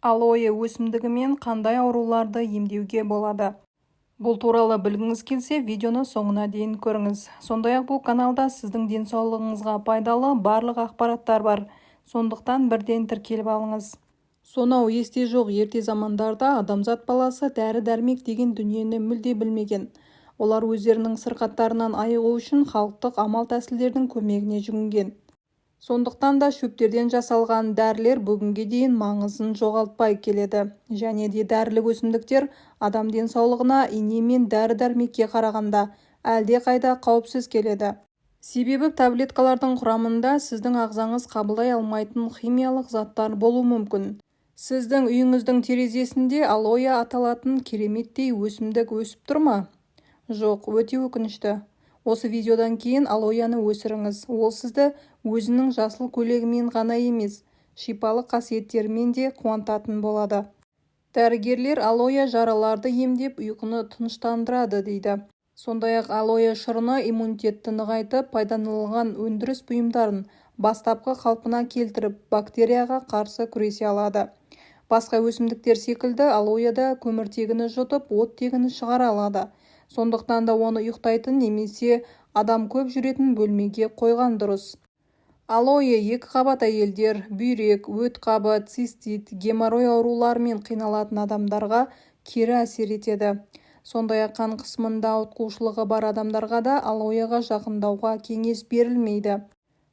Алоэ өсімдігімен қандай ауруларды емдеуге болады? Бұл туралы білгіңіз келсе, видеоны соңына дейін көріңіз. Сондай-ақ бұл каналда сіздің денсаулығыңызға пайдалы барлық ақпараттар бар. Сондықтан бірден тіркеліп алыңыз. Сонау есте жоқ ерте замандарда адамзат баласы дәрі-дәрмек деген дүниені мүлде білмеген. Олар өздерінің сырқаттарынан айығу үшін халықтық амал-тәсілдердің көмегіне жүгінген. Сондықтан да шөптерден жасалған дәрілер бүгінге дейін маңызын жоғалтпай келеді. Және де дәрілік өсімдіктер адам денсаулығына инемен дәрі-дәрмекке қарағанда әлде қайда қауіпсіз келеді. Себебі таблеткалардың құрамында сіздің ағзаңыз қабылдай алмайтын химиялық заттар болуы мүмкін. Сіздің үйіңіздің терезесінде алоэ аталатын кереметтей өсімдік өсіп тұр ма? Жоқ, өте өкінішті. Осы видеодан кейін алоэны өсіріңіз. Ол сізді өзінің жасыл көйлегімен ғана емес, шипалы қасиеттерімен де қуантатын болады. Дәрігерлер алоэ жараларды емдеп, ұйқыны тыныштандырады дейді. Сондай-ақ алоэ шырыны иммунитетті нығайтып, пайдаланылған өндіріс бұйымдарын бастапқы қалпына келтіріп, бактерияға қарсы күресе алады. Басқа өсімдіктер секілді алоэда көміртегіні жұтып, оттегіні шығара алады. Сондықтан да оны ұйықтайтын немесе адам көп жүретін бөлмеге қойған дұрыс. Алоэ екі қабат әйелдер, бүйрек, өт қабы, цистит, геморрой ауруларымен қиналатын адамдарға кері әсер етеді. Сондай-ақ қан қысымында ауытқушылығы бар адамдарға да алоэға жақындауға кеңес берілмейді.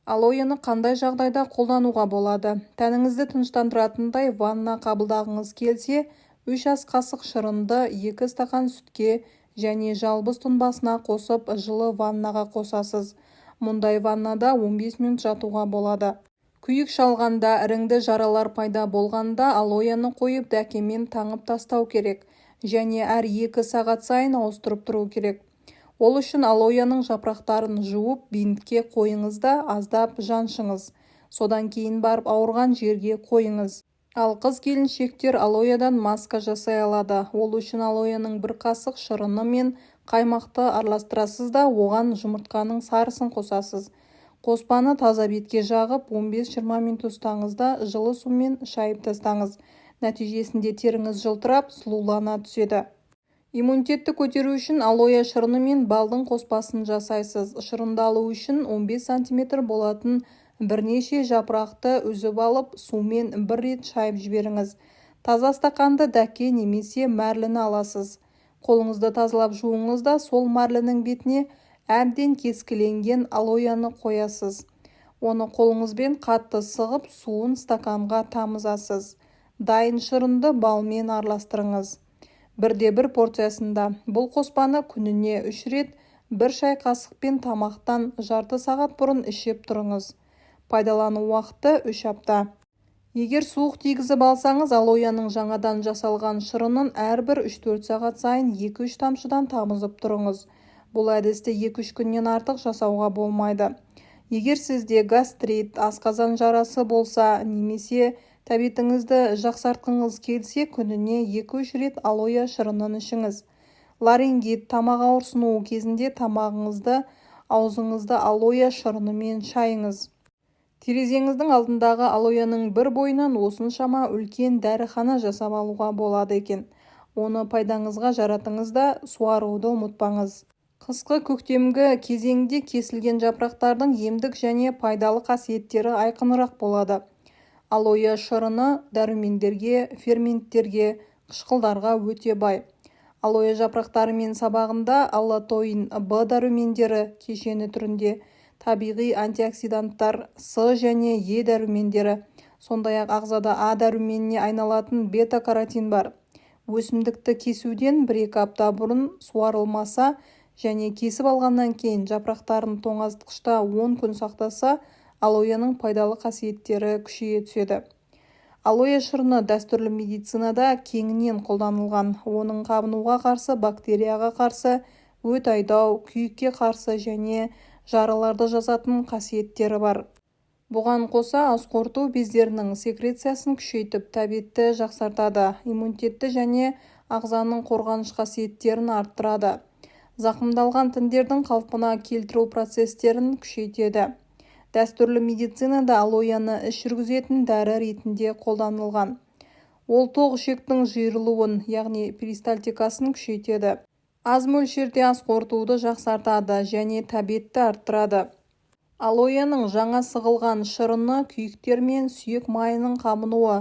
Алоэны қандай жағдайда қолдануға болады? Тәніңізді тыныштандыратындай ванна қабылдағыңыз келсе, 3 ас қасық шырынды 2 стақан сүтке және жалбыз тұнбасына қосып жылы ваннаға қосасыз. Мұндай ваннада 15 минут жатуға болады. Күйік шалғанда, іріңді жаралар пайда болғанда алоэны қойып дәкемен таңып тастау керек және әр 2 сағат сайын ауыстырып тұру керек. Ол үшін алоэның жапырақтарын жуып бинтке қойыңыз да аздап жаншыңыз. Содан кейін барып ауырған жерге қойыңыз. Ал қыз-келіншектер алоэдан маска жасай алады. Ол үшін алоэның 1 қасық шырыны мен қаймақты араластырасыз да оған жұмыртқаның сарысын қосасыз. Қоспаны таза бетке жағып 15-20 минут ұстаңыз да жылы сумен шайып тастаңыз. Нәтижесінде теріңіз жылтырап, сұлулана түседі. Иммунитетті көтеру үшін алоэ шырыны мен балдың қоспасын жасайсыз. Шырынды алу үшін 15 см болатын бірнеше жапырақты үзіп алып, сумен 1 рет шайып жіберіңіз. Таза стақанды дәке немесе мәрліні аласыз. Қолыңызды тазалап жуыңыз да сол мәрлінің бетіне әбден кескіленген алоэны қоясыз. Оны қолыңызбен қатты сығып, суын стаканға тамызасыз. Дайын шырынды балмен араластырыңыз. 1/1 порциясында. Бұл қоспаны күніне 3 рет 1 шай қасықпен тамақтан жарты сағат бұрын ішіп тұрыңыз. Пайдалану уақыты 3 апта. Егер суық тигізіп алсаңыз, алоэның жаңадан жасалған шырынын әрбір 3-4 сағат сайын 2-3 тамшыдан тамызып тұрыңыз. Бұл әдісті 2-3 күннен артық жасауға болмайды. Егер сізде гастрит, асқазан жарасы болса, немесе тәбетіңізді жақсартқыңыз келсе, күніне 2-3 рет алоэ шырынын ішіңіз. Ларингит, тамақ ауырсынуы кезінде тамағыңызды, аузыңызды алоэ шырынымен шайыңыз. Терезеңіздің алдындағы алоэның бір бойынан осыншама үлкен дәріхана жасап алуға болады екен. Оны пайдаңызға жаратыңыз да суаруды ұмытпаңыз. Қысқы көктемгі кезеңде кесілген жапырақтардың емдік және пайдалы қасиеттері айқынырақ болады. Алоэ шырыны дәрумендерге, ферменттерге, қышқылдарға өте бай. Алоэ жапырақтары мен сабағында аллатоин Б дәрумендері кешені түрінде, табиғи антиоксиданттар С және Е дәрумендері, сондай-ақ ағзада А дәруменіне айналатын бета-каротин бар. Өсімдікті кесуден 1-2 апта бұрын суарылмаса және кесіп алғаннан кейін жапырақтарын тоңазытқышта 10 күн сақтаса, алоэның пайдалы қасиеттері күшейе түседі. Алоэ шырыны дәстүрлі медицинада кеңінен қолданылған. Оның қабынуға қарсы, бактерияға қарсы, өт айдау, күйікке қарсы және жараларды жазатын қасиеттері бар. Бұған қоса асқорту бездерінің секрециясын күшейтіп, тәбетті жақсартады, иммунитетті және ағзаның қорғаныш қасиеттерін арттырады. Зақымдалған тіндердің қалпына келтіру процестерін күшейтеді. Дәстүрлі медицинада алоэны іш жүргізетін дәрі ретінде қолданылған. Ол тоқ ішектің жиырылуын, яғни перистальтикасын күшейтеді. Аз мөлшерде ас қорытуды жақсартады және тәбетті арттырады. Алоэның жаңа сығылған шырыны күйіктер мен сүйек майының қабынуы,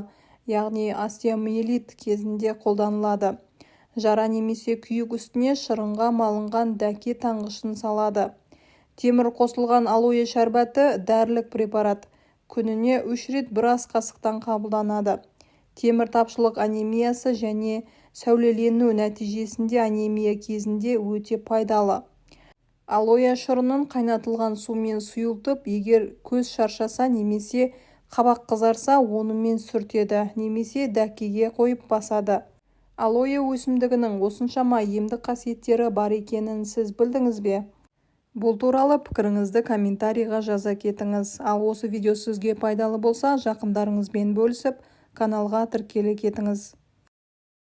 яғни остеомиелит кезінде қолданылады. Жара немесе күйік үстіне шырынға малынған дәке таңғышын салады. Темір қосылған алоэ шәрбаты дәрілік препарат. Күніне 3 рет 1 ас қасықтан қабылданады. Темір тапшылық анемиясы және сәулелену нәтижесінде анемия кезінде өте пайдалы. Алоэ шырынын қайнатылған сумен сұйылтып, егер көз шаршаса немесе қабақ қызарса, онымен сүртеді, немесе дәкеге қойып басады. Алоэ өсімдігінің осыншама емдік қасиеттері бар екенін сіз білдіңіз бе? Бұл туралы пікіріңізді комментарийға жаза кетіңіз. Ал осы видео сізге пайдалы болса, жақындарыңызбен бөлісіп, каналға тіркеле кетіңіз.